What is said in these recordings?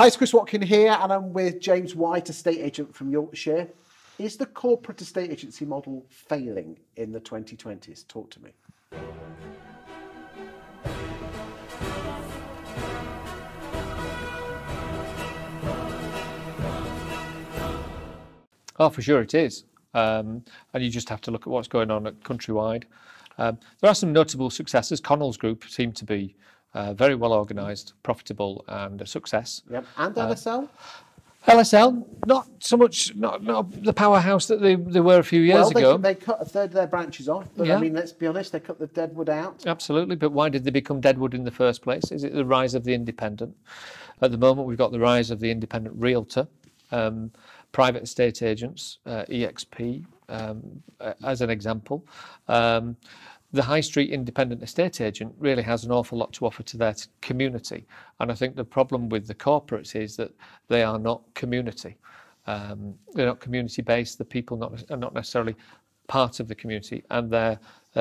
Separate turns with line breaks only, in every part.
Hi, it's Chris Watkin here, and I'm with James White, estate agent from Yorkshire. Is the corporate estate agency model failing in the 2020s? Talk to me.
Oh, for sure it is. And you just have to look at what's going on at Countrywide. There are some notable successes. Connells Group seem to be very well organised, profitable, and a success.
Yep. And LSL?
LSL, not so much, not the powerhouse that they were a few years ago.
They cut a third of their branches off, but yeah. I mean, let's be honest, they cut the deadwood out.
Absolutely, but why did they become deadwood in the first place? Is it the rise of the independent? At the moment, we've got the rise of the independent realtor, private estate agents, EXP, as an example. The high street independent estate agent really has an awful lot to offer to their community. And I think the problem with the corporates is that they are not community. They're not community based. The people are not necessarily part of the community, and their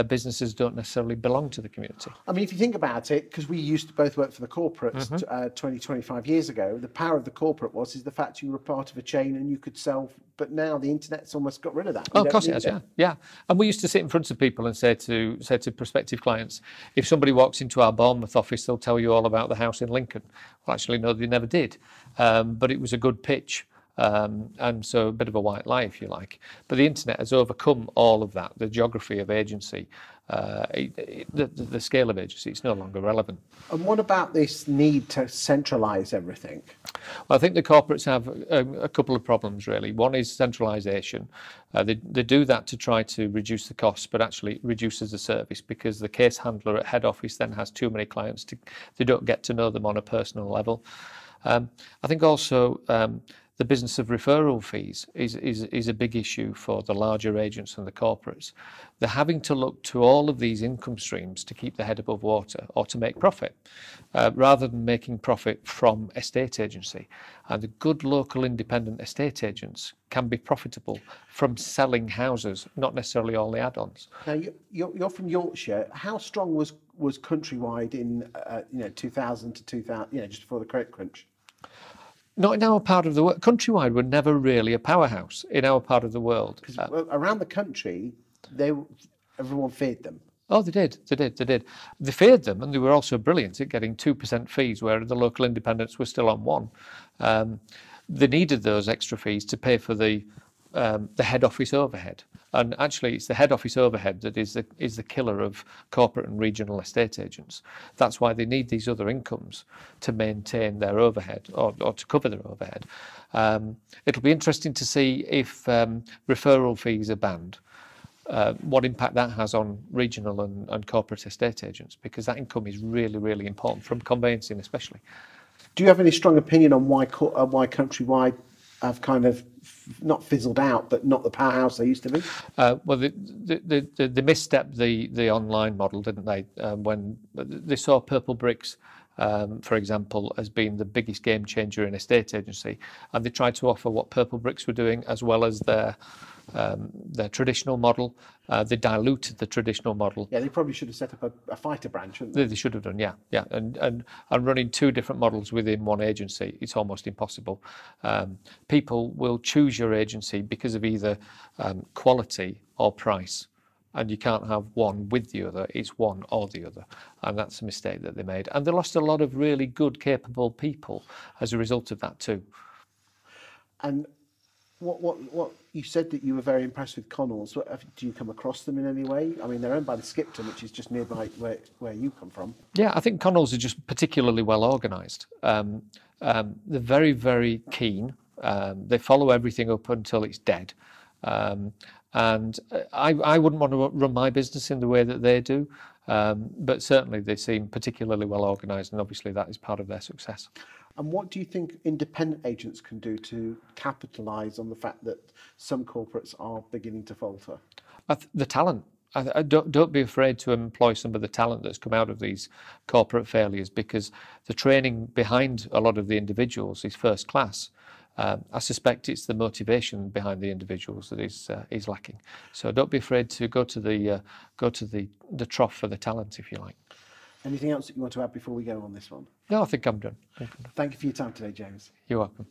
businesses don't necessarily belong to the community.
I mean, if you think about it, because we used to both work for the corporates 20, 25 years ago, the power of the corporate is the fact you were part of a chain and you could sell, but now the internet's almost got rid of that.
Oh, of course it has, yeah. And we used to sit in front of people and say to prospective clients, if somebody walks into our Bournemouth office, they'll tell you all about the house in Lincoln. Well, actually, no, they never did. But it was a good pitch. And so a bit of a white lie, if you like. But the internet has overcome all of that, the geography of agency, the scale of agency. It's no longer relevant.
And what about this need to centralise everything?
Well, I think the corporates have a couple of problems, really. One is centralisation. They do that to try to reduce the costs, but actually it reduces the service because the case handler at head office then has too many clients. They don't get to know them on a personal level. I think also the business of referral fees is a big issue for the larger agents and the corporates. They're having to look to all of these income streams to keep their head above water or to make profit, rather than making profit from estate agency. And the good local independent estate agents can be profitable from selling houses, not necessarily all the add-ons.
Now, you're from Yorkshire. How strong was Countrywide in 2000 to 2000, just before the credit crunch?
Not in our part of the world. Countrywide were never really a powerhouse in our part of the world.
Because around the country, everyone feared them.
Oh, they did. They feared them, and they were also brilliant at getting 2% fees, where the local independents were still on 1%. They needed those extra fees to pay for the head office overhead. And actually, it's the head office overhead that is the killer of corporate and regional estate agents. That's why they need these other incomes to maintain their overhead or to cover their overhead. It'll be interesting to see if referral fees are banned, what impact that has on regional and corporate estate agents, because that income is really, really important from conveyancing especially.
Do you have any strong opinion on why Countrywide have kind of not fizzled out, but not the powerhouse they used to be?
Well, they misstepped the online model, didn't they? When they saw Purple Bricks, for example, as being the biggest game changer in estate agency, and they tried to offer what Purple Bricks were doing as well as their traditional model. They diluted the traditional model.
Yeah, they probably should have set up a fighter branch, shouldn't
they? They should have done, yeah. And running two different models within one agency, it's almost impossible. People will choose your agency because of either quality or price. And you can't have one with the other, it's one or the other. And that's a mistake that they made. And they lost a lot of really good, capable people as a result of that too. And
what you said that you were very impressed with Connells. Do you come across them in any way? I mean, they're owned by the Skipton, which is just nearby where you come from.
Yeah, I think Connells are just particularly well organised. They're very, very keen. They follow everything up until it's dead. And I wouldn't want to run my business in the way that they do, but certainly they seem particularly well organised, and obviously that is part of their success.
And what do you think independent agents can do to capitalise on the fact that some corporates are beginning to falter?
The talent. Don't be afraid to employ some of the talent that's come out of these corporate failures, because the training behind a lot of the individuals is first class. I suspect it's the motivation behind the individuals that is lacking. So don't be afraid to go to the trough for the talent, if you like.
Anything else that you want to add before we go on this one?
No, I think I'm done.
Thank you for your time today, James.
You're welcome.